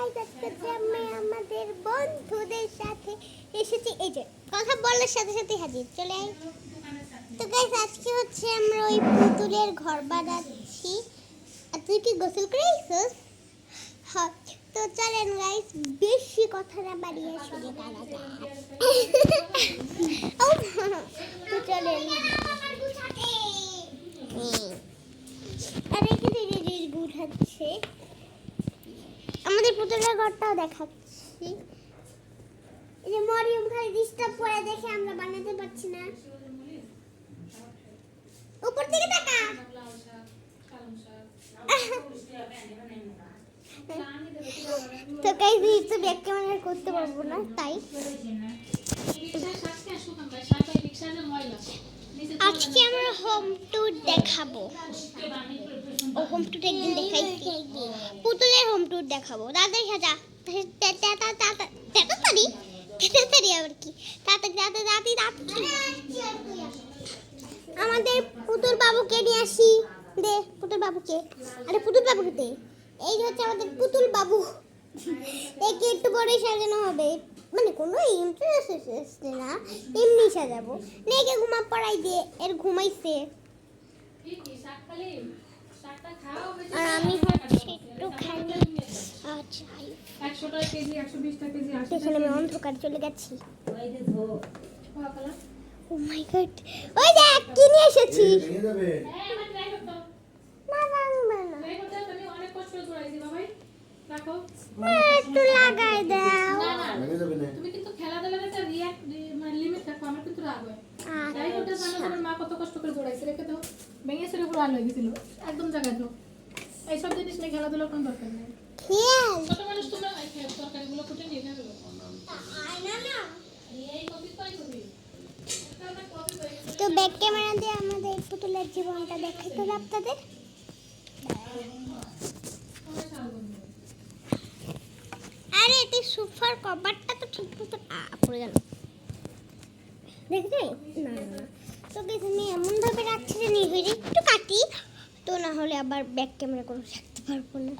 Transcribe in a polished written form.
guys আজকে আমি আমাদের বন্ধুদের সাথে এসেছি এই যে কথা বলার সাথে সাথে হাজির চলে আই তো গাইস আজকে হচ্ছে আমরা ওই পুতুলের ঘর বানাচ্ছি আর তুই কি গোসল করে আইছস হ্যাঁ তো চলেন গাইস বেশি কথা না বাড়িয়ে শুরু করা যাক তো চলেন আরে কি দিদি গুঠাচ্ছে আমাদের পুতুলের ঘরটাও দেখাচ্ছি এই যে মরিয়ম খালি ডিস্টার্ব করে দেখে আমরা বানাতে পারছি না উপর দিকে তাকা তো গাইস তো ব্যাক ক্যামেরা করতে পারবো না তাই আজকে আমরা হোম ট্যুর দেখাবো ও হোম ট্যুর একদিন দেখাইছি পুতুলের হোম ট্যুর দেখাবো দাদার সাজা তাড়াতাড়ি আবার কি তাড়াতাড়ি আমাদের পুতুল বাবুকে নিয়ে আসি দে পুতুল বাবুকে আরে পুতুল বাবুকে দে এই হচ্ছে আমাদের পুতুল বাবু একে একটু বড় সাজানো হবে মানে কোনো ইন্টারেস্ট না এমনি সাজাবো নেকে ঘুমা পড়াই দিয়ে এর ঘুমাইছে আর আমি হচ্ছে একটু খালি আচ্ছা 100 টাকা কেজি 120 টাকা কেজি এখানে আমি অন্ধকার চলে গেছি ও মাই গড ওই দেখ কি নিয়ে এসেছি না ভাঙবে না অনেক কষ্ট করাইছি বাবাই রাখো একটু লাগাই দাও তুমি কিন্তু খেলাধুলার একটা রিঅ্যাক্ট মানে লিমিট রাখো আমার কিন্তু রাগ হয় তাই ওটা জানো তোমার মা কত কষ্ট করে জোড়াইছে রেখে দাও ভেঙে সেরে পুরো আলো হয়ে গেছিল একদম জায়গায় দাও এইসব জিনিস নিয়ে খেলাধুলার কোনো দরকার নেই খেয়াল ছোট মানুষ তোমরা তরকারিগুলো কুটে নিয়ে যাবে না এই কপি পাই কপি তো ব্যাক ক্যামেরা দিয়ে আমাদের পুতুলের জীবনটা দেখাই তো আপনাদের আরে এটি সোফার কভারটা তো ঠিক মতো পড়ে গেল দেখতে না না তো কিছু আমি এমন ভাবে রাখছি যে নিজের একটু কাটি তো না হলে আবার ব্যাক ক্যামেরা করে রাখতে পারবো না